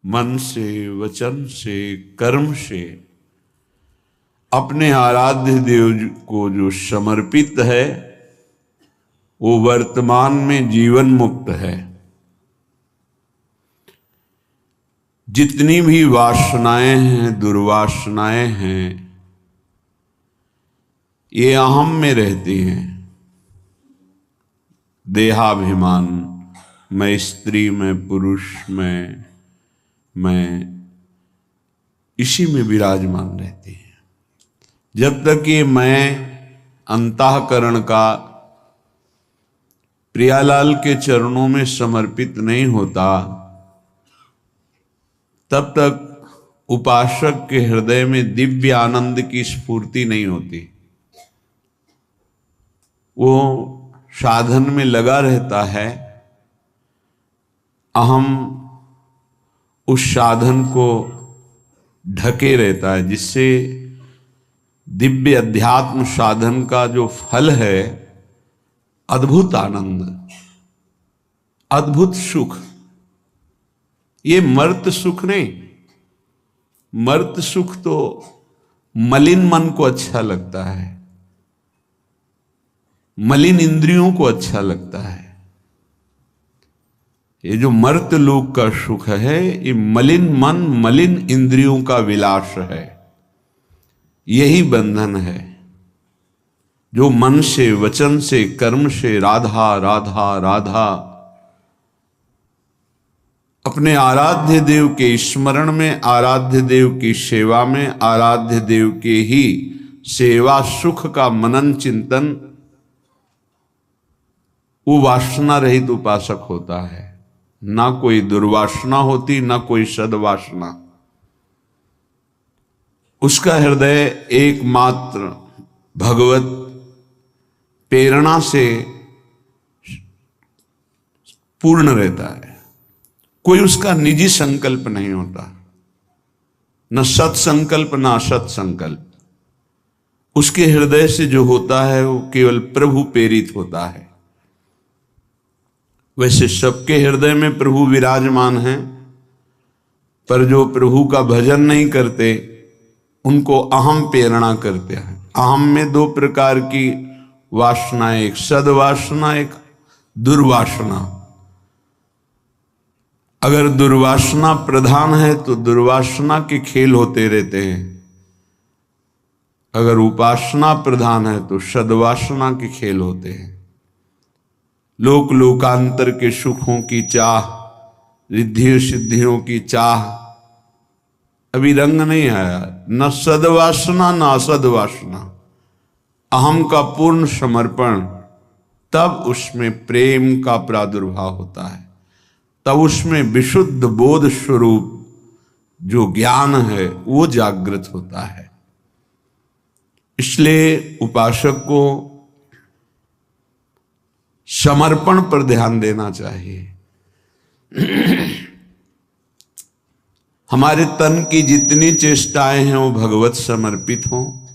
मन से, वचन से, कर्म से अपने आराध्य देव को जो समर्पित है वो वर्तमान में जीवन मुक्त है। जितनी भी वासनाएं हैं, दुर्वासनाएं हैं, ये अहम में रहती हैं। देहाभिमान, मैं स्त्री, मैं पुरुष, मैं इसी में विराजमान रहती है। जब तक ये मैं अंतःकरण का प्रियालाल के चरणों में समर्पित नहीं होता, तब तक उपासक के हृदय में दिव्य आनंद की स्फूर्ति नहीं होती। वो साधन में लगा रहता है, अहम उस साधन को ढके रहता है, जिससे दिव्य अध्यात्म साधन का जो फल है, अद्भुत आनंद, अद्भुत सुख, ये मर्त सुख नहीं। मर्त सुख तो मलिन मन को अच्छा लगता है, मलिन इंद्रियों को अच्छा लगता है। ये जो मर्त लोक का सुख है, ये मलिन मन, मलिन इंद्रियों का विलास है। यही बंधन है जो मन से, वचन से, कर्म से राधा राधा राधा अपने आराध्य देव के स्मरण में, आराध्य देव की सेवा में, आराध्य देव के ही सेवा सुख का मनन चिंतन, वो वासना रहित उपासक होता है। ना कोई दुर्वासना होती, ना कोई सद्वासना। उसका हृदय एकमात्र भगवत प्रेरणा से पूर्ण रहता है। कोई उसका निजी संकल्प नहीं होता, न सत्संकल्प न असत संकल्प। उसके हृदय से जो होता है वो केवल प्रभु प्रेरित होता है। वैसे सबके हृदय में प्रभु विराजमान हैं, पर जो प्रभु का भजन नहीं करते उनको अहम प्रेरणा करते हैं। अहम में दो प्रकार की वासनाएं, एक सद्वासना, एक दुर्वासना। अगर दुर्वासना प्रधान है तो दुर्वासना के खेल होते रहते हैं, अगर उपासना प्रधान है तो सद्वासना के खेल होते हैं। लोक लोकांतर के सुखों की चाह, रिद्धि सिद्धियों की चाह, अभी रंग नहीं आया। न सद्वासना न असद्वासना, अहम का पूर्ण समर्पण, तब उसमें प्रेम का प्रादुर्भाव होता है। तब उसमें विशुद्ध बोध स्वरूप जो ज्ञान है वो जागृत होता है। इसलिए उपासक को समर्पण पर ध्यान देना चाहिए। हमारे तन की जितनी चेष्टाएं हैं वो भगवत समर्पित हों।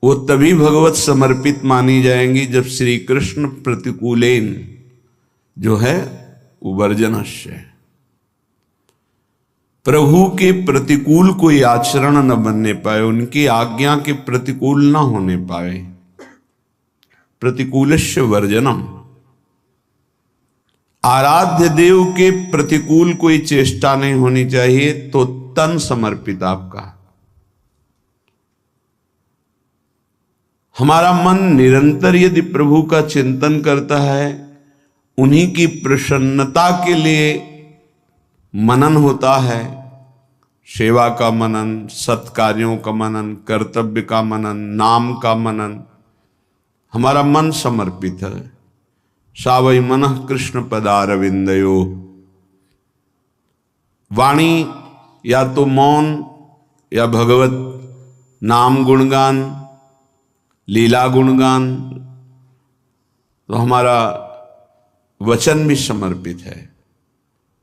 वो तभी भगवत समर्पित मानी जाएंगी जब श्री कृष्ण प्रतिकूलेन जो है वर्जनस्य, प्रभु के प्रतिकूल कोई आचरण न बनने पाए, उनकी आज्ञा के प्रतिकूल न होने पाए। प्रतिकूलस्य वर्जनम, आराध्य देव के प्रतिकूल कोई चेष्टा नहीं होनी चाहिए, तो तन समर्पित आपका। हमारा मन निरंतर यदि प्रभु का चिंतन करता है, उन्हीं की प्रसन्नता के लिए मनन होता है। सेवा का मनन, सत्कार्यों का मनन, कर्तव्य का मनन, नाम का मनन। हमारा मन समर्पित है। सावै मनः कृष्ण पदारविंदयो। वाणी या तो मौन या भगवत नाम गुणगान, लीला गुणगान, तो हमारा वचन भी समर्पित है।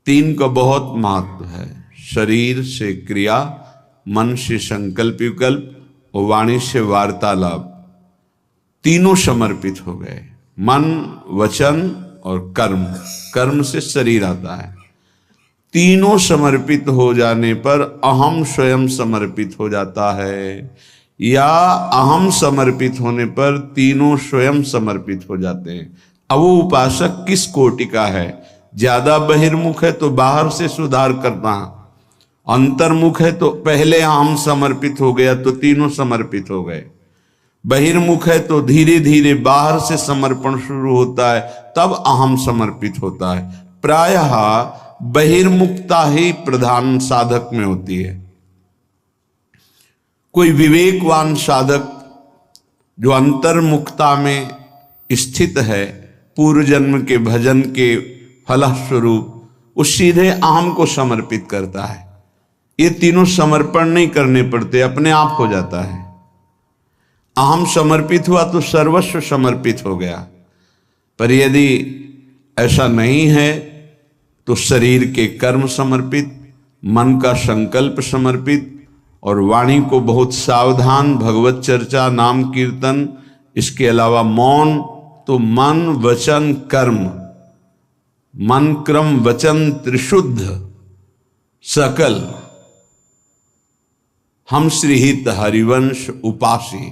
तीन का बहुत महत्व है। शरीर से क्रिया, मन से संकल्प विकल्प और वाणी से वार्तालाप, तीनों समर्पित हो गए। मन, वचन और कर्म। कर्म से शरीर आता है। तीनों समर्पित हो जाने पर अहम स्वयं समर्पित हो जाता है, या अहम समर्पित होने पर तीनों स्वयं समर्पित हो जाते हैं। अब वो उपासक किस कोटि का है? ज्यादा बहिर्मुख है तो बाहर से सुधार करना, अंतर्मुख है तो पहले अहम समर्पित हो गया तो तीनों समर्पित हो गए, बहिर्मुख है तो धीरे धीरे बाहर से समर्पण शुरू होता है तब अहम समर्पित होता है। प्रायः बहिर्मुखता ही प्रधान साधक में होती है। कोई विवेकवान साधक जो अंतर्मुखता में स्थित है, पूर्व जन्म के भजन के फलस्वरूप, उस सीधे अहम को समर्पित करता है। ये तीनों समर्पण नहीं करने पड़ते, अपने आप हो जाता है। अहम समर्पित हुआ तो सर्वस्व समर्पित हो गया। पर यदि ऐसा नहीं है तो शरीर के कर्म समर्पित, मन का संकल्प समर्पित, और वाणी को बहुत सावधान, भगवत चर्चा, नाम कीर्तन, इसके अलावा मौन, तो मन वचन कर्म, मन क्रम वचन त्रिशुद्ध सकल हम श्रीहित हरिवंश उपासी।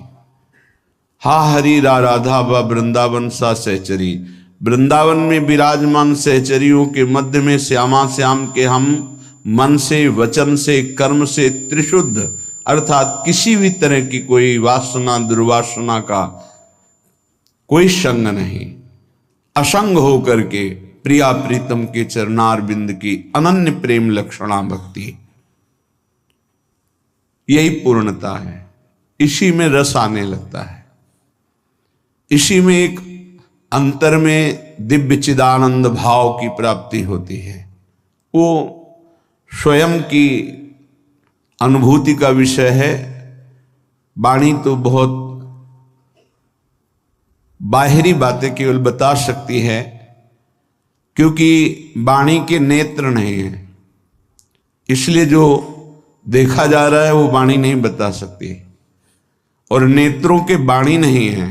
हा हरि राधा व वृंदावन सा सहचरी। वृंदावन में विराजमान सहचरियों के मध्य में श्यामा श्याम के हम मन से, वचन से, कर्म से त्रिशुद्ध, अर्थात किसी भी तरह की कोई वासना दुर्वासना का कोई संग नहीं, असंग होकर के प्रिया प्रीतम के चरणार बिंद की अनन्य प्रेम लक्षणा भक्ति, यही पूर्णता है। इसी में रस आने लगता है, इसी में एक अंतर में दिव्य चिदानंद भाव की प्राप्ति होती है। वो स्वयं की अनुभूति का विषय है। वाणी तो बहुत बाहरी बातें केवल बता सकती है, क्योंकि वाणी के नेत्र नहीं है, इसलिए जो देखा जा रहा है वो वाणी नहीं बता सकती, और नेत्रों के वाणी नहीं है,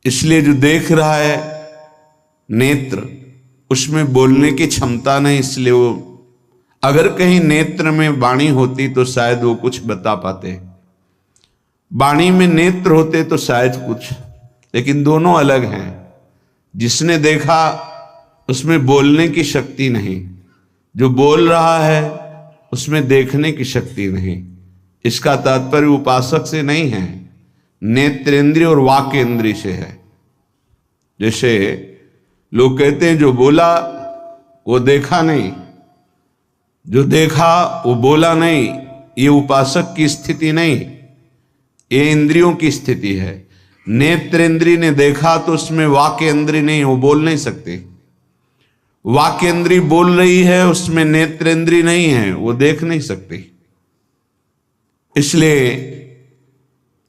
इसलिए जो देख रहा है नेत्र, उसमें बोलने की क्षमता नहीं, इसलिए वो, अगर कहीं नेत्र में वाणी होती तो शायद वो कुछ बता पाते, वाणी में नेत्र होते तो शायद कुछ, लेकिन दोनों अलग हैं। जिसने देखा उसमें बोलने की शक्ति नहीं, जो बोल रहा है उसमें देखने की शक्ति नहीं। इसका तात्पर्य उपासक से नहीं है, नेत्रेंद्रिय और वाकेंद्रिय से है। जैसे लोग कहते हैं जो बोला वो देखा नहीं, जो देखा वो बोला नहीं, ये उपासक की स्थिति नहीं, ये इंद्रियों की स्थिति है। नेत्रेंद्रिय ने देखा तो उसमें वाकेंद्रिय नहीं, वो बोल नहीं सकते। वाकेंद्रिय बोल रही है, उसमें नेत्रेंद्रिय नहीं है, वो देख नहीं सकती। इसलिए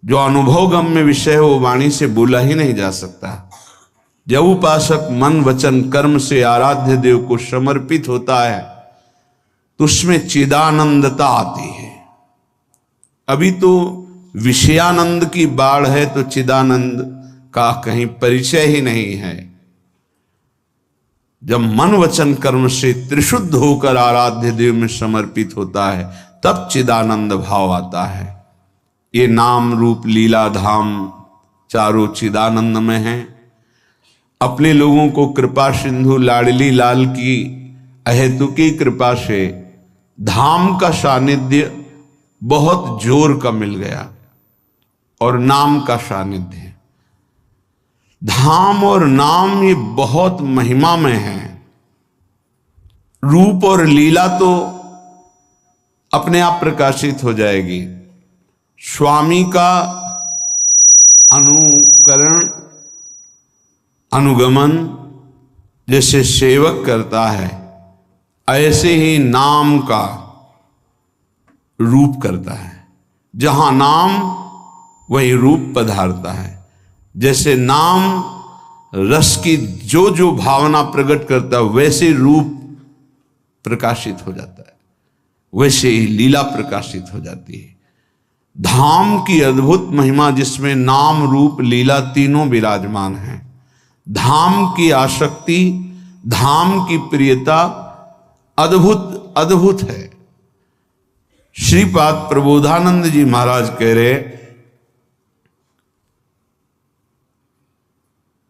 जो अनुभव गम्य विषय है वो वाणी से बोला ही नहीं जा सकता। जब उपासक मन वचन कर्म से आराध्य देव को समर्पित होता है तो उसमें चिदानंदता आती है। अभी तो विषयानंद की बाढ़ है तो चिदानंद का कहीं परिचय ही नहीं है। जब मन वचन कर्म से त्रिशुद्ध होकर आराध्य देव में समर्पित होता है तब चिदानंद भाव आता है। ये नाम रूप लीला धाम चारों चिदानंद में हैं। अपने लोगों को कृपा सिंधु लाडली लाल की अहेतुकी कृपा से धाम का सानिध्य बहुत जोर का मिल गया और नाम का सानिध्य। धाम और नाम ये बहुत महिमा में है। रूप और लीला तो अपने आप प्रकाशित हो जाएगी। स्वामी का अनुकरण अनुगमन जैसे सेवक करता है, ऐसे ही नाम का रूप करता है। जहां नाम वही रूप पधारता है। जैसे नाम रस की जो जो भावना प्रकट करता है वैसे रूप प्रकाशित हो जाता है, वैसे ही लीला प्रकाशित हो जाती है। धाम की अद्भुत महिमा जिसमें नाम रूप लीला तीनों विराजमान हैं। धाम की आसक्ति, धाम की प्रियता अद्भुत अद्भुत है। श्रीपाद प्रबोधानंद जी महाराज कह रहे,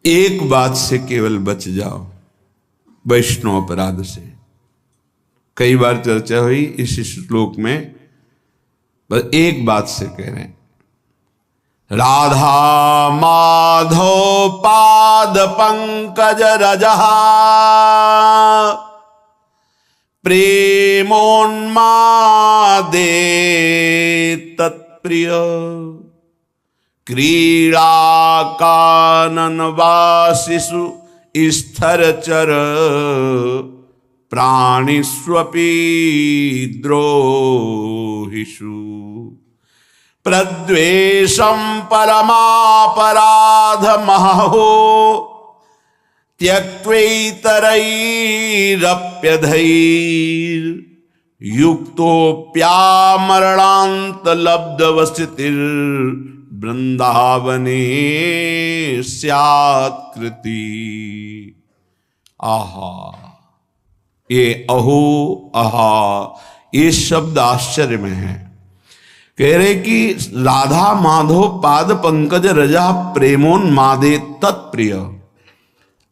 एक बात से केवल बच जाओ, वैष्णव अपराध से। कई बार चर्चा हुई इस श्लोक में, बस एक बात से कह रहे हैं, राधा माधव पाद पंकज रजहा प्रेमोन्मादे तत्प्रिय क्रीड़ा कानन वासिषु स्थरचर प्राणिष्वपि द्रोहिषु प्रद्वेषं परमापराध महो त्यक्त्वैतरैरप्यधैर् युक्तोऽप्यामरणान्त लब्धवसतिर् वृंदावने स्यात् कृति। आहा, ये अहो आहा, ये शब्द आश्चर्य में है। कह रहे कि राधा माधव पाद पंकज रजा प्रेमोन्मादे तत्प्रिय।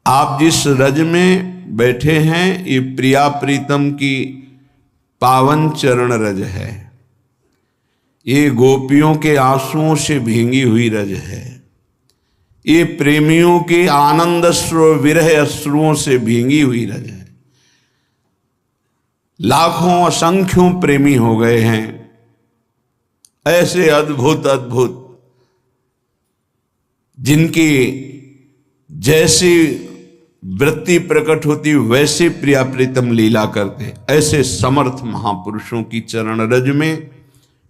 आप जिस रज में बैठे हैं ये प्रिया प्रीतम की पावन चरण रज है, ये गोपियों के आंसुओं से भींगी हुई रज है, ये प्रेमियों के आनंद अश्रु विरह अश्रुओं से भींगी हुई रज है। लाखों असंख्यों प्रेमी हो गए हैं, ऐसे अद्भुत अद्भुत जिनकी जैसी वृत्ति प्रकट होती वैसे प्रिया प्रीतम लीला करते, ऐसे समर्थ महापुरुषों की चरण रज में,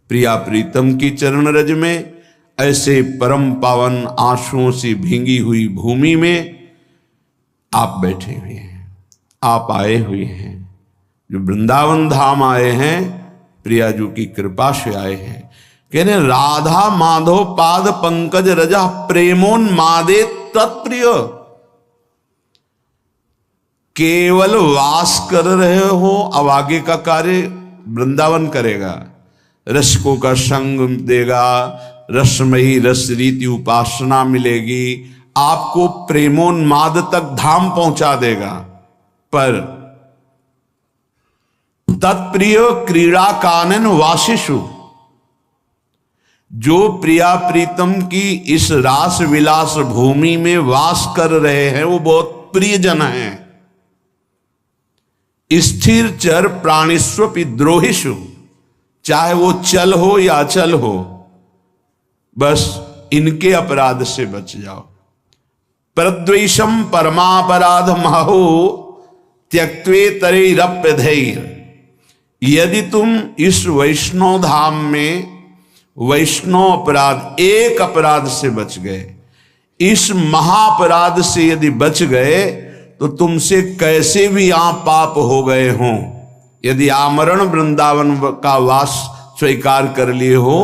प्रिया प्रीतम की चरण रज में, ऐसे परम पावन आंसुओं से भींगी हुई भूमि में आप बैठे हुए हैं, आप आए हुए हैं। जो वृंदावन धाम आए हैं, प्रियाजू की कृपा से आए हैं। कहने राधा माधव पाद पंकज रजा प्रेमोन्मादे तत्प्रिय। केवल वास कर रहे हो, अब आगे का कार्य वृंदावन करेगा, रसकों का संग देगा, रसमयी रस रीति उपासना मिलेगी, आपको प्रेमोन्माद तक धाम पहुंचा देगा। पर तत्प्रिय क्रीड़ा कानन वासिषु, जो प्रिया प्रीतम की इस रास विलास भूमि में वास कर रहे हैं वो बहुत प्रियजन हैं। स्थिर चर प्राणिस्वपि द्रोहिषु, चाहे वो चल हो या अचल हो, बस इनके अपराध से बच जाओ। प्रद्वेषम परमापराध महो त्यक्त्वेतरैरप्यधैर्। यदि तुम इस वैष्णव धाम में वैष्णव अपराध, एक अपराध से बच गए, इस महाअपराध से यदि बच गए, तो तुमसे कैसे भी आप पाप हो गए हों, यदि आमरण वृंदावन का वास स्वीकार कर लिए हो,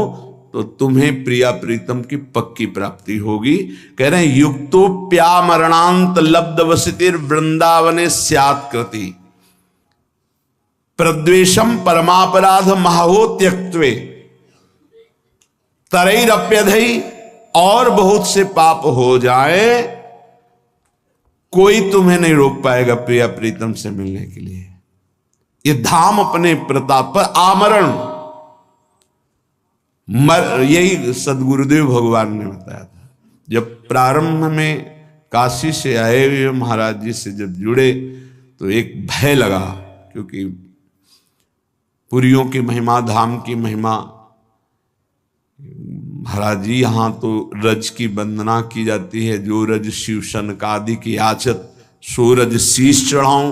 तो तुम्हें प्रिया प्रीतम की पक्की प्राप्ति होगी। कह रहे हैं युक्तोप्यामरणांत लब्धवसतिर् वृंदावने स्यात् कृति। प्रद्वेषम परमापराध महो त्यक्त्वे तरैरप्यधै, और बहुत से पाप हो जाए, कोई तुम्हें नहीं रोक पाएगा प्रिया प्रीतम से मिलने के लिए। ये धाम अपने प्रताप पर आमरण, यही सदगुरुदेव भगवान ने बताया था। जब प्रारंभ में काशी से आए हुए महाराज जी से जब जुड़े तो एक भय लगा, क्योंकि पुरियों की महिमा, धाम की महिमा, महाराज जी यहाँ तो रज की वंदना की जाती है, जो रज शिव सनकादि की याचत सो रज शीश चढ़ाऊं।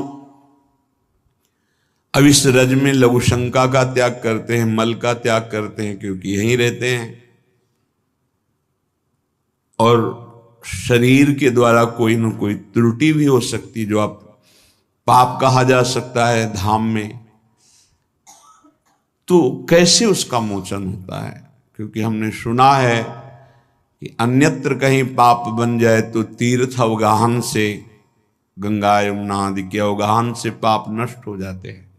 अब इस रज में लघु शंका का त्याग करते हैं, मल का त्याग करते हैं, क्योंकि यहीं रहते हैं, और शरीर के द्वारा कोई न कोई त्रुटि भी हो सकती, जो आप पाप कहा जा सकता है धाम में, तो कैसे उसका मोचन होता है? क्योंकि हमने सुना है कि अन्यत्र कहीं पाप बन जाए तो तीर्थ अवगाहन से, गंगा यमुना आदि के अवगाहन से पाप नष्ट हो जाते हैं।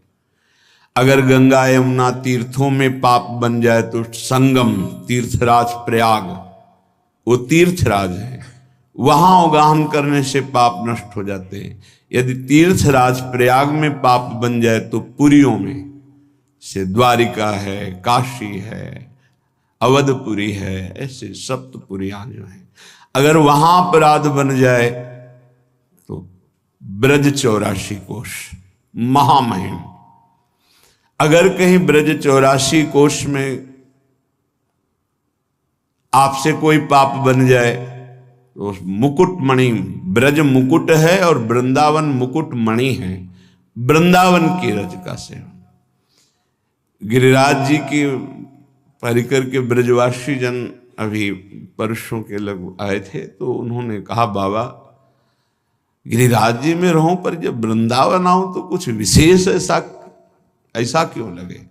अगर गंगा यमुना तीर्थों में पाप बन जाए तो संगम तीर्थराज प्रयाग, वो तीर्थराज है, वहां उगाहन करने से पाप नष्ट हो जाते हैं। यदि तीर्थराज प्रयाग में पाप बन जाए तो पुरियों में से द्वारिका है, काशी है, अवधपुरी है, ऐसे सप्तपुरियां जो है, अगर वहां अपराध बन जाए तो ब्रज 84 कोश महामहिम। अगर कहीं ब्रज 84 कोश में आपसे कोई पाप बन जाए तो मुकुट मणि, ब्रज मुकुट है और वृंदावन मुकुट मणि है, वृंदावन की रज का सेवन। गिरिराज जी की परिकर के ब्रजवासी जन अभी परसों के लग आए थे, तो उन्होंने कहा बाबा गिरिराज जी में रहूं पर जब वृंदावन आऊं तो कुछ विशेष ऐसा क्यों लगे।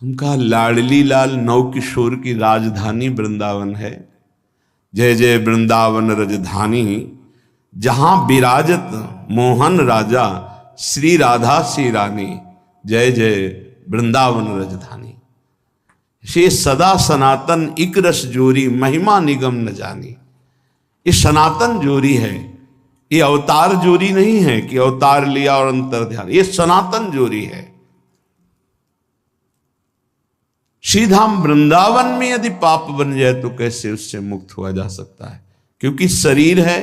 हम कहा लाडली लाल नौ किशोर की राजधानी वृंदावन है, जय जय वृंदावन रजधानी, जहां विराजत मोहन राजा श्री राधा श्री रानी, जय जय वृंदावन रजधानी। से सदा सनातन इक रस जोरी, महिमा निगम न जानी। ये सनातन जोरी है, ये अवतार जोरी नहीं है कि अवतार लिया और अंतर ध्यान, ये सनातन जोरी है। श्रीधाम वृंदावन में यदि पाप बन जाए तो कैसे उससे मुक्त हुआ जा सकता है, क्योंकि शरीर है,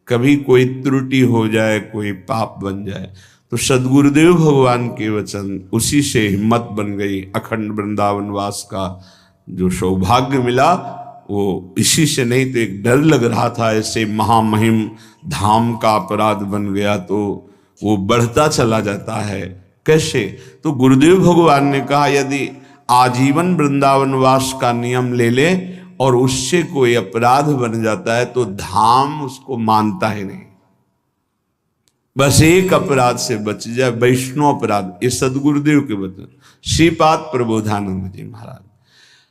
कभी कोई त्रुटि हो जाए, कोई पाप बन जाए तो सदगुरुदेव भगवान के वचन, उसी से हिम्मत बन गई। अखंड वृंदावन वास का जो सौभाग्य मिला वो इसी से, नहीं तो एक डर लग रहा था ऐसे महामहिम धाम का अपराध बन गया तो वो बढ़ता चला जाता है कैसे। तो गुरुदेव भगवान ने कहा यदि आजीवन वृंदावन वास का नियम ले ले और उससे कोई अपराध बन जाता है तो धाम उसको मानता ही नहीं। बस एक अपराध से बच जाए, वैष्णव अपराध। ये सदगुरुदेव के वचन, श्रीपाद प्रबोधानंद जी महाराज।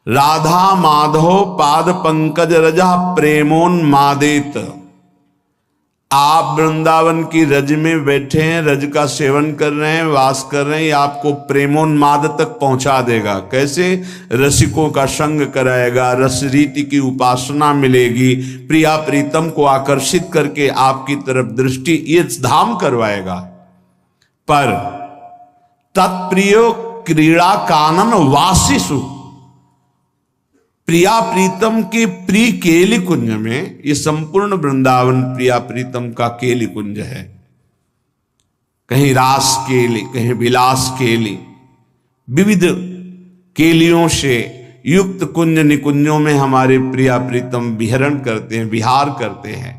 राधा माधव पाद पंकज रजा प्रेमोन्मादित। आप वृंदावन की रज में बैठे हैं, रज का सेवन कर रहे हैं, वास कर रहे हैं, ये आपको प्रेमोन्माद तक पहुंचा देगा। कैसे? रसिकों का संग कराएगा, रस रीति की उपासना मिलेगी, प्रिया प्रीतम को आकर्षित करके आपकी तरफ दृष्टि ये धाम करवाएगा। पर तत्प्रियो क्रीड़ा कानन वासिसु, प्रिया प्रीतम के प्रिय केली कुंज में, ये संपूर्ण वृंदावन प्रिया प्रीतम का केली कुंज है। कहीं रास केली, कहीं विलास केली, विविध केलियों से युक्त कुंज निकुंजों में हमारे प्रिया प्रीतम विहरण करते हैं, विहार करते हैं।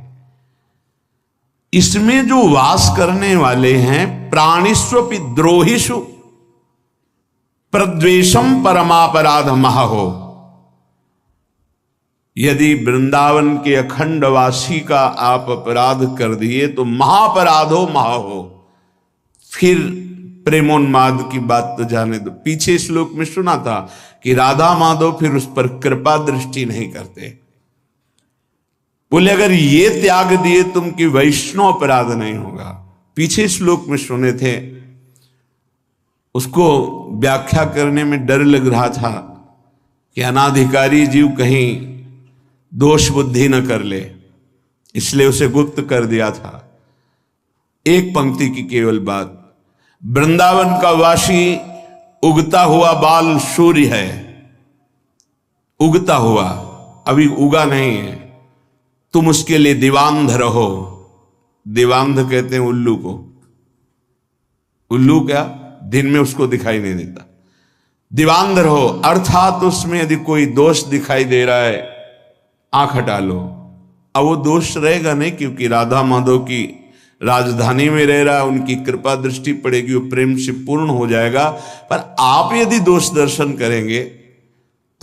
इसमें जो वास करने वाले हैं प्राणिस्वपि द्रोहिषु प्रद्वेषम परमापराध महो। यदि वृंदावन के अखंड वासी का आप अपराध कर दिए तो महापराधो महाहो। फिर प्रेमोन्माद की बात तो जाने दो, पीछे श्लोक में सुना था कि राधा माधव फिर उस पर कृपा दृष्टि नहीं करते। बोले अगर ये त्याग दिए तुम कि वैष्णव अपराध नहीं होगा। पीछे श्लोक में सुने थे, उसको व्याख्या करने में डर लग रहा था कि अनाधिकारी जीव कहीं दोष बुद्धि न कर ले, इसलिए उसे गुप्त कर दिया था। एक पंक्ति की केवल बात, वृंदावन का वासी उगता हुआ बाल सूर्य है, उगता हुआ, अभी उगा नहीं है, तुम उसके लिए दीवांध रहो। दीवांध कहते हैं उल्लू को। उल्लू क्या? दिन में उसको दिखाई नहीं देता। दीवांध रहो अर्थात उसमें यदि कोई दोष दिखाई दे रहा है आंख हटा लो। अब वो दोष रहेगा नहीं, क्योंकि राधा माधव की राजधानी में रह रहा है, उनकी कृपा दृष्टि पड़ेगी, वो प्रेम से पूर्ण हो जाएगा। पर आप यदि दोष दर्शन करेंगे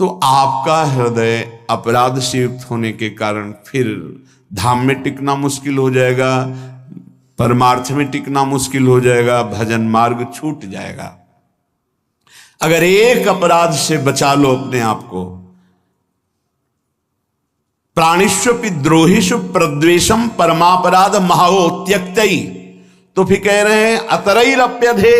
तो आपका हृदय अपराध से युक्त होने के कारण फिर धाम में टिकना मुश्किल हो जाएगा, परमार्थ में टिकना मुश्किल हो जाएगा, भजन मार्ग छूट जाएगा। अगर एक अपराध से बचा लो अपने आप को, प्राणिष्वपि द्रोहिषु प्रद्वेषम परमापराध महाओ त्यक्तई, तो फिर कह रहे हैं अतरैरप्यधे,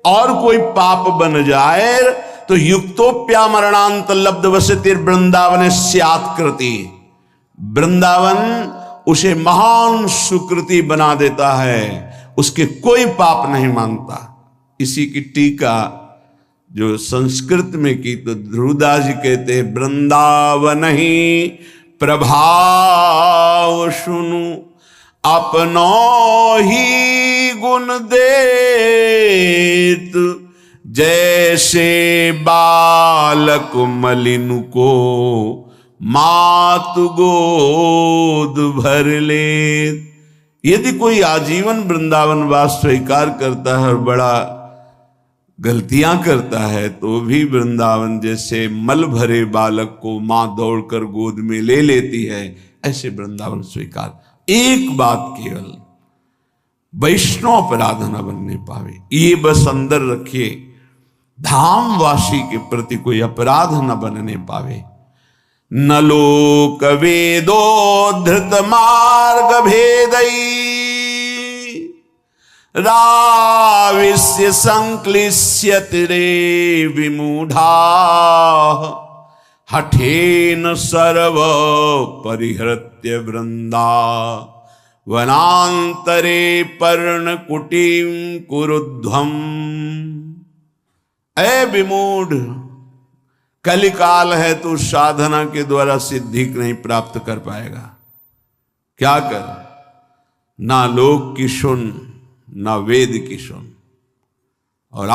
और कोई पाप बन जाए तो युक्तोप्या मरणांत लब्ध वसतिर वृंदावन स्यात्कृति, वृंदावन उसे महान सुकृति बना देता है, उसके कोई पाप नहीं मानता। इसी की टीका जो संस्कृत में की तो ध्रुवदास जी कहते हैं वृंदावन ही प्रभाव सुनु अपनो ही गुण देत, जैसे बालक मलिन को मातु गोद भर ले। यदि कोई आजीवन वृंदावन वास स्वीकार करता है और बड़ा गलतियां करता है तो भी वृंदावन जैसे मल भरे बालक को मां दौड़कर गोद में ले लेती है, ऐसे वृंदावन स्वीकार। एक बात केवल वैष्णव अपराध न बनने पावे, ये बस अंदर रखिए, धामवासी के प्रति कोई अपराध न बनने पावे। न लोक वेदो धृत मार्ग भेदई राविस्य संक्लिश्यति रे विमूढ़ा, हठेन सर्व परिहृत्य वृंदा वनांतरे पर्णकुटीं कुरुध्वम्। ऐ विमूढ़, कलिकाल है तो साधना के द्वारा सिद्धि नहीं प्राप्त कर पाएगा। क्या कर, ना लोक की सुन ना वेद की सुन, और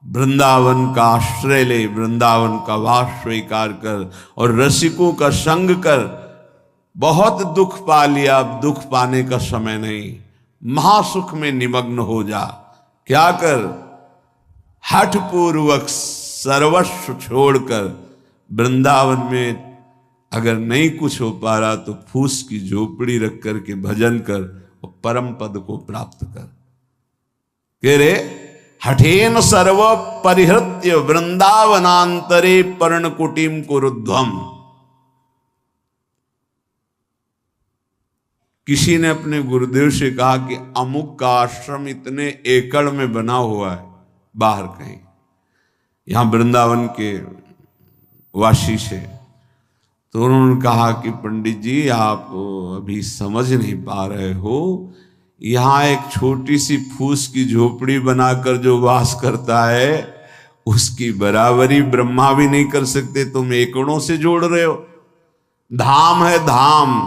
वृंदावन का आश्रय ले, वृंदावन का वास स्वीकार कर और रसिकों का संग कर। बहुत दुख पा लिया, अब दुख पाने का समय नहीं, महासुख में निमग्न हो जा। क्या कर, हठ पूर्वक सर्वस्व छोड़कर वृंदावन में अगर नहीं कुछ हो पा रहा तो फूस की झोपड़ी रख कर के भजन कर और परम पद को प्राप्त कर। कह रे हठेन सर्व परिहृत्य वृंदावनांतरे पर्णकुटीम कुरुध्वम। किसी ने अपने गुरुदेव से कहा कि अमुक का आश्रम इतने एकड़ में बना हुआ है बाहर कहीं, यहां वृंदावन के वासी से। तो उन्होंने कहा कि पंडित जी आप अभी समझ नहीं पा रहे हो, यहाँ एक छोटी सी फूस की झोपड़ी बनाकर जो वास करता है उसकी बराबरी ब्रह्मा भी नहीं कर सकते, तुम एकड़ों से जोड़ रहे हो। धाम है धाम,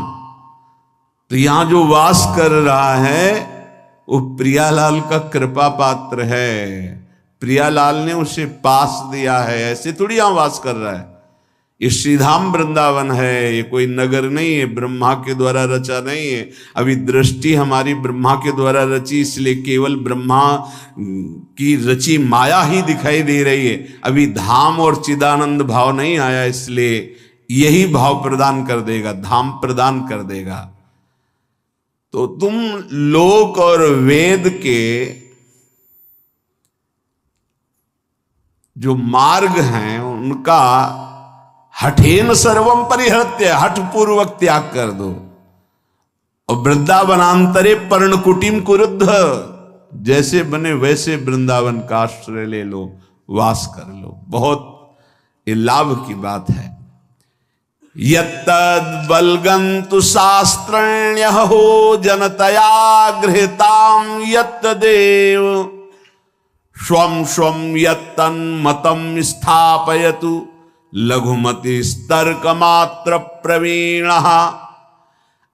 तो यहां जो वास कर रहा है वो प्रियालाल का कृपा पात्र है, प्रियालाल ने उसे पास दिया है, ऐसे थोड़ी यहां वास कर रहा है। ये श्रीधाम वृंदावन है, ये कोई नगर नहीं है, ब्रह्मा के द्वारा रचा नहीं है। अभी दृष्टि हमारी ब्रह्मा के द्वारा रची, इसलिए केवल ब्रह्मा की रची माया ही दिखाई दे रही है। अभी धाम और चिदानंद भाव नहीं आया, इसलिए यही भाव प्रदान कर देगा, धाम प्रदान कर देगा। तो तुम लोक और वेद के जो मार्ग हैं उनका हठेन सर्वम परिहृत्य, हठ पूर्वक त्याग कर दो और वृंदावनांतरे पर्णकुटीम कुरुद्ध, जैसे बने वैसे वृंदावन का आश्रय ले लो, वास कर लो। बहुत ये लाभ की बात है। यत्तद् बलगन्तु शास्त्रण्यः हो जनतया गृहीतां यत्तदेव स्वं स्वं यत्तन्मतं स्थापयतु लघुमतिस्तर्कमात्र प्रवीणः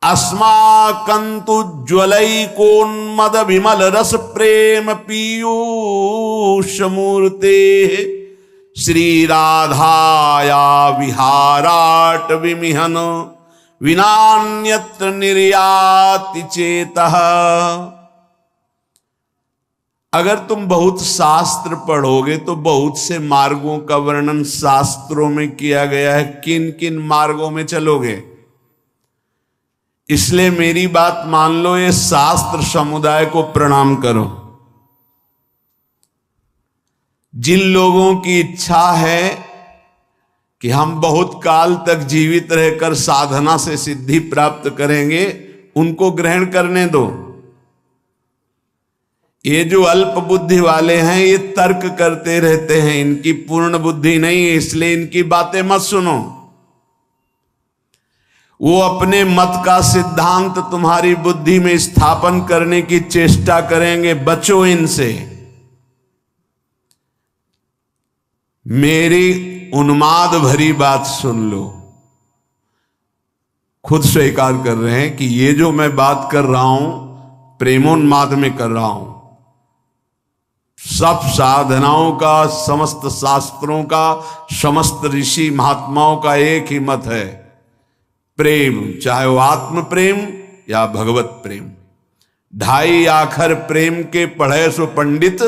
अस्माकन्तु ज्वलैकोन्मद विमल रस प्रेम पीयूषमूर्तेः श्री राधाया विहाराट विमिहन विनान्यत्र निर्याति चेतः। अगर तुम बहुत शास्त्र पढ़ोगे तो बहुत से मार्गों का वर्णन शास्त्रों में किया गया है, किन किन मार्गों में चलोगे। इसलिए मेरी बात मान लो, ये शास्त्र समुदाय को प्रणाम करो। जिन लोगों की इच्छा है कि हम बहुत काल तक जीवित रहकर साधना से सिद्धि प्राप्त करेंगे, उनको ग्रहण करने दो। ये जो अल्प बुद्धि वाले हैं ये तर्क करते रहते हैं, इनकी पूर्ण बुद्धि नहीं है, इसलिए इनकी बातें मत सुनो। वो अपने मत का सिद्धांत तुम्हारी बुद्धि में स्थापन करने की चेष्टा करेंगे, बचो इनसे। मेरी उन्माद भरी बात सुन लो। खुद स्वीकार कर रहे हैं कि ये जो मैं बात कर रहा हूं प्रेमोन्माद में कर रहा हूं। सब साधनाओं का, समस्त शास्त्रों का, समस्त ऋषि महात्माओं का एक ही मत है, प्रेम, चाहे वो आत्म प्रेम या भगवत प्रेम। ढाई आखर प्रेम के पढ़े सो पंडित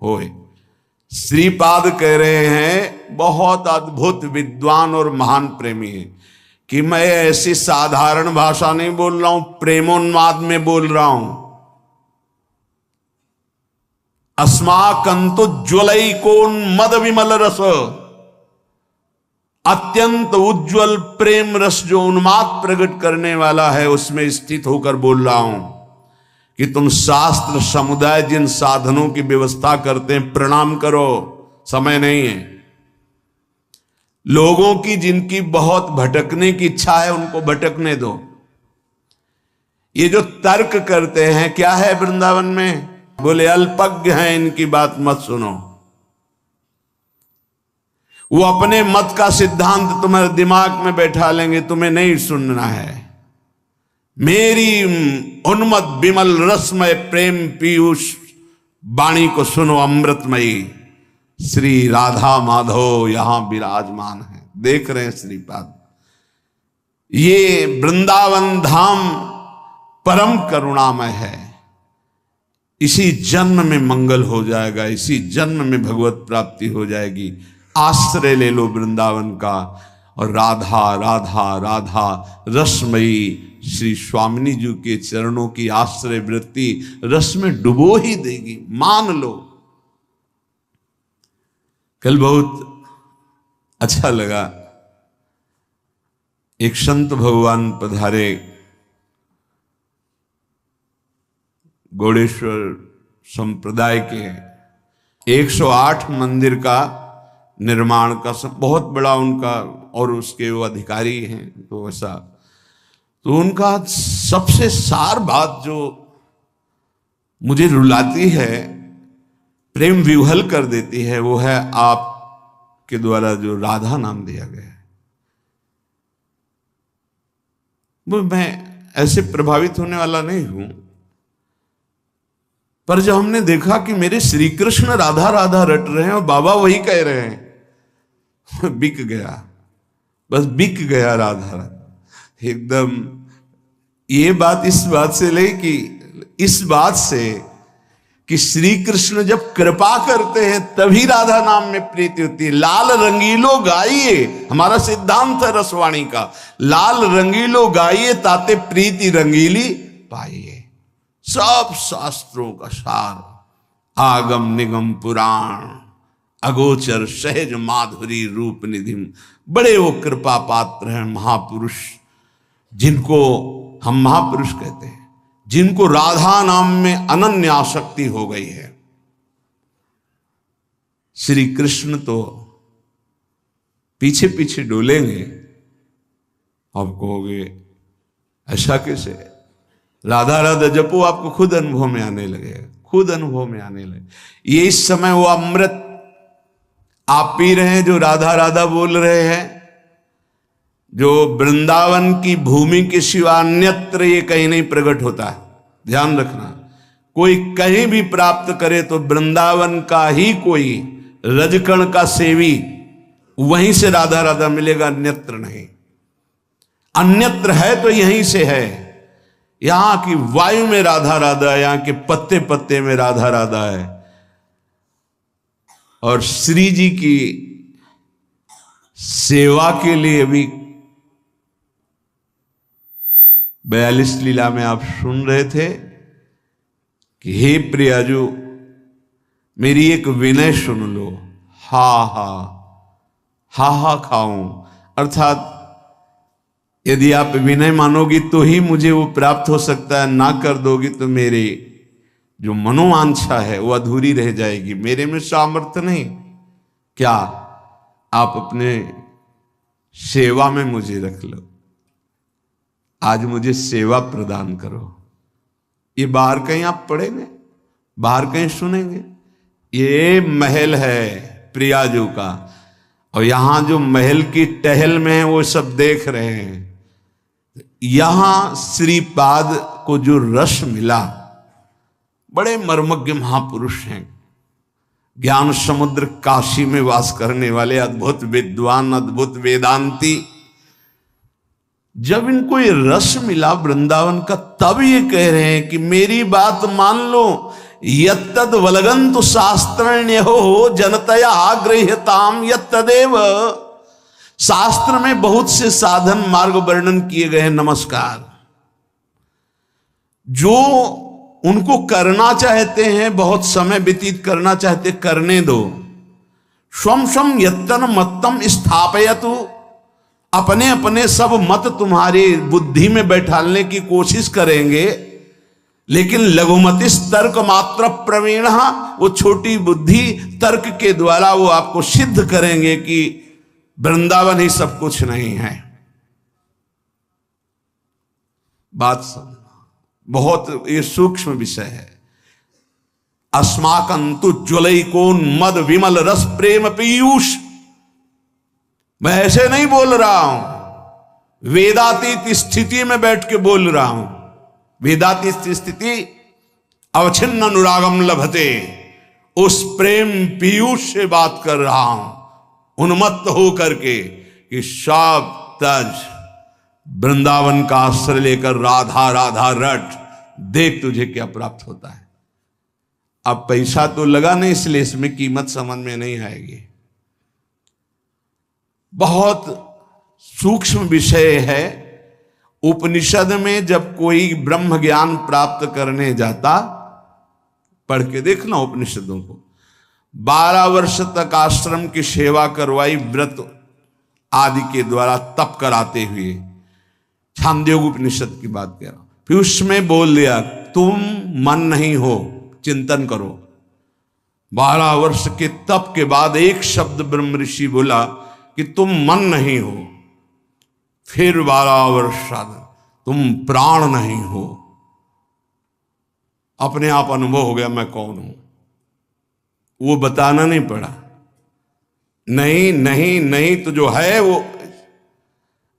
होए। श्रीपाद कह रहे हैं, बहुत अद्भुत विद्वान और महान प्रेमी है, कि मैं ऐसी साधारण भाषा नहीं बोल रहा हूं, प्रेमोन्माद में बोल रहा हूं। अस्माकंतु ज्वलैकोन्मद विमल रस, अत्यंत उज्जवल प्रेम रस जो उन्माद प्रकट करने वाला है, उसमें स्थित होकर बोल रहा हूं कि तुम शास्त्र समुदाय जिन साधनों की व्यवस्था करते हैं प्रणाम करो, समय नहीं है। लोगों की जिनकी बहुत भटकने की इच्छा है उनको भटकने दो। ये जो तर्क करते हैं, क्या है वृंदावन में? बोले अल्पज्ञ हैं, इनकी बात मत सुनो। वो अपने मत का सिद्धांत तुम्हारे दिमाग में बैठा लेंगे, तुम्हें नहीं सुनना है। मेरी उन्मद विमल रसमय प्रेम पीयूष वाणी को सुनो, अमृतमयी। श्री राधा माधव यहां विराजमान है, देख रहे हैं श्रीपाद। ये वृंदावन धाम परम करुणामय है। इसी जन्म में मंगल हो जाएगा, इसी जन्म में भगवत प्राप्ति हो जाएगी। आश्रय ले लो वृंदावन का, और राधा राधा राधा रसमयी श्री स्वामिनी जी के चरणों की आश्रय वृत्ति रस में डुबो ही देगी, मान लो। कल बहुत अच्छा लगा, एक संत भगवान पधारे, गौड़ेश्वर संप्रदाय के 108 मंदिर का निर्माण का सब बहुत बड़ा उनका, और उसके वो अधिकारी हैं, तो ऐसा तो उनका सबसे सार बात जो मुझे रुलाती है, प्रेम विह्वल कर देती है, वो है आपके द्वारा जो राधा नाम दिया गया है। वो मैं ऐसे प्रभावित होने वाला नहीं हूं, पर जब हमने देखा कि मेरे श्री कृष्ण राधा राधा रट रहे हैं और बाबा वही कह रहे हैं, बिक गया, बस बिक गया राधा राधा एकदम। ये बात इस बात से ले कि इस बात से कि श्री कृष्ण जब कृपा करते हैं तभी राधा नाम में प्रीति होती है। लाल रंगीलो गाइए, हमारा सिद्धांत है रसवाणी का, लाल रंगीलो गाइए ताते प्रीति रंगीली पाइए। सब शास्त्रों का सार, आगम निगम पुराण अगोचर सहज माधुरी रूप निधि। बड़े वो कृपा पात्र हैं महापुरुष, जिनको हम महापुरुष कहते हैं, जिनको राधा नाम में अनन्य आसक्ति हो गई है। श्री कृष्ण तो पीछे पीछे डोलेंगे, आप कहोगे ऐसा कैसे? राधा राधा जपो, आपको खुद अनुभव में आने लगेगा, खुद अनुभव में आने लगे। ये इस समय वो अमृत आप पी रहे हैं जो राधा राधा बोल रहे हैं, जो वृंदावन की भूमि के सिवा अन्यत्र ये कहीं नहीं प्रकट होता है। ध्यान रखना, कोई कहीं भी प्राप्त करे तो वृंदावन का ही कोई रजकण का सेवी, वहीं से राधा राधा मिलेगा, अन्यत्र नहीं। अन्यत्र है तो यहीं से है। यहां की वायु में राधा राधा है, यहां के पत्ते पत्ते में राधा राधा है। और श्री जी की सेवा के लिए भी 42 लीला में आप सुन रहे थे कि हे प्रियाजू मेरी एक विनय सुन लो, हा हा हा हा खाऊं। अर्थात यदि आप विनय मानोगी तो ही मुझे वो प्राप्त हो सकता है, ना कर दोगी तो मेरे जो मनोवांछा है वो अधूरी रह जाएगी। मेरे में सामर्थ्य नहीं, क्या आप अपने सेवा में मुझे रख लो, आज मुझे सेवा प्रदान करो। ये बाहर कहीं आप पढ़ेंगे, बाहर कहीं सुनेंगे? ये महल है प्रियाजू का, और यहां जो महल की टहल में है वो सब देख रहे हैं। यहां श्रीपाद को जो रस मिला, बड़े मर्मज्ञ महापुरुष हैं, ज्ञान समुद्र काशी में वास करने वाले अद्भुत विद्वान, अद्भुत वेदांती, जब इनको ये रस मिला वृंदावन का, तब ये कह रहे हैं कि मेरी बात मान लो, यत्तद वलगंतु शास्त्रण्यो जनतया गृह्यताम यत्तदेव। शास्त्र में बहुत से साधन मार्ग वर्णन किए गए हैं, नमस्कार, जो उनको करना चाहते हैं, बहुत समय व्यतीत करना चाहते, करने दो। स्वम स्वम यत्तन मत्तम स्थापयतु, अपने अपने सब मत तुम्हारी बुद्धि में बैठालने की कोशिश करेंगे, लेकिन लघुमति तर्क मात्र प्रवीण, वो छोटी बुद्धि तर्क के द्वारा वो आपको सिद्ध करेंगे कि वृंदावन ही सब कुछ नहीं है। बात समझना, बहुत ये सूक्ष्म विषय है। अस्माकंतु ज्वलैकोन्मद विमल रस प्रेम पीयूष, मैं ऐसे नहीं बोल रहा हूं, वेदातीत स्थिति में बैठ के बोल रहा हूं। वेदातीत स्थिति अवच्छिन्न अनुरागम लभते, उस प्रेम पीयूष से बात कर रहा हूं, उन्मत्त हो करके कि सब तज वृंदावन का आश्रय लेकर राधा राधा रट, देख तुझे क्या प्राप्त होता है। अब पैसा तो लगा नहीं, इसलिए इसमें कीमत समझ में नहीं आएगी। बहुत सूक्ष्म विषय है। उपनिषद में जब कोई ब्रह्म ज्ञान प्राप्त करने जाता, पढ़ के देखना उपनिषदों को, 12 वर्ष तक आश्रम की सेवा करवाई, व्रत आदि के द्वारा तप कराते हुए, छांदोग्य उपनिषद की बात कह रहा हूं। फिर उसमें बोल दिया तुम मन नहीं हो, चिंतन करो। 12 वर्ष के तप के बाद एक शब्द ब्रह्म ऋषि बोला कि तुम मन नहीं हो। फिर 12 वर्ष तुम प्राण नहीं हो। अपने आप अनुभव हो गया मैं कौन हूं, वो बताना नहीं पड़ा। नहीं नहीं नहीं तो जो है वो,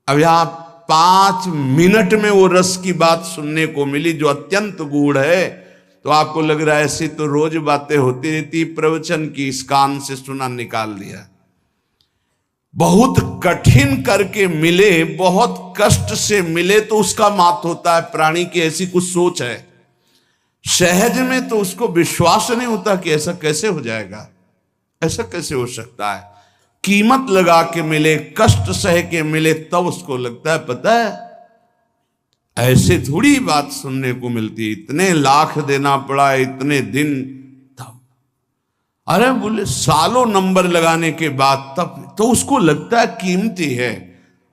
अब यहां 5 मिनट में वो रस की बात सुनने को मिली जो अत्यंत गूढ़ है। तो आपको लग रहा है ऐसी तो रोज बातें होती रहती, प्रवचन की इस कान से सुना निकाल दिया। बहुत कठिन करके मिले, बहुत कष्ट से मिले तो उसका मात होता है। प्राणी की ऐसी कुछ सोच है, सहज में तो उसको विश्वास नहीं होता कि ऐसा कैसे हो जाएगा, ऐसा कैसे हो सकता है। कीमत लगा के मिले, कष्ट सह के मिले, तब उसको लगता है पता है ऐसे थोड़ी बात सुनने को मिलती है, इतने लाख देना पड़ा, इतने दिन, तब अरे बोले सालों नंबर लगाने के बाद तब तो उसको लगता है कीमती है।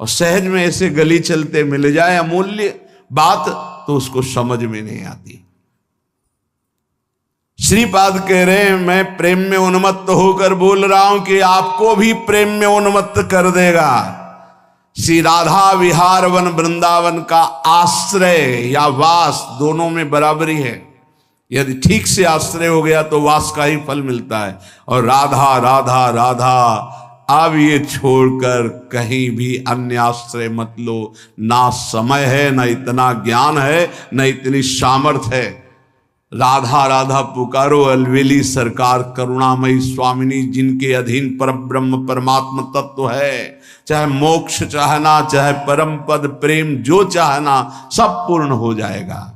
और सहज में ऐसे गली चलते मिल जाए अमूल्य बात तो उसको समझ में नहीं आती। श्रीपाद कह रहे हैं मैं प्रेम में उन्मत्त होकर बोल रहा हूं कि आपको भी प्रेम में उन्मत्त कर देगा। श्री राधा विहार वन वृंदावन का आश्रय या वास दोनों में बराबरी है। यदि ठीक से आश्रय हो गया तो वास का ही फल मिलता है। और राधा राधा राधा, अब ये छोड़कर कहीं भी अन्य आश्रय मत लो। ना समय है, ना इतना ज्ञान है, ना इतनी सामर्थ्य है। राधा राधा पुकारो, अलवेली सरकार करुणामयी स्वामिनी, जिनके अधीन परब्रह्म परमात्मा तत्व है। चाहे मोक्ष चाहना, चाहे परम पद प्रेम जो चाहना, सब पूर्ण हो जाएगा।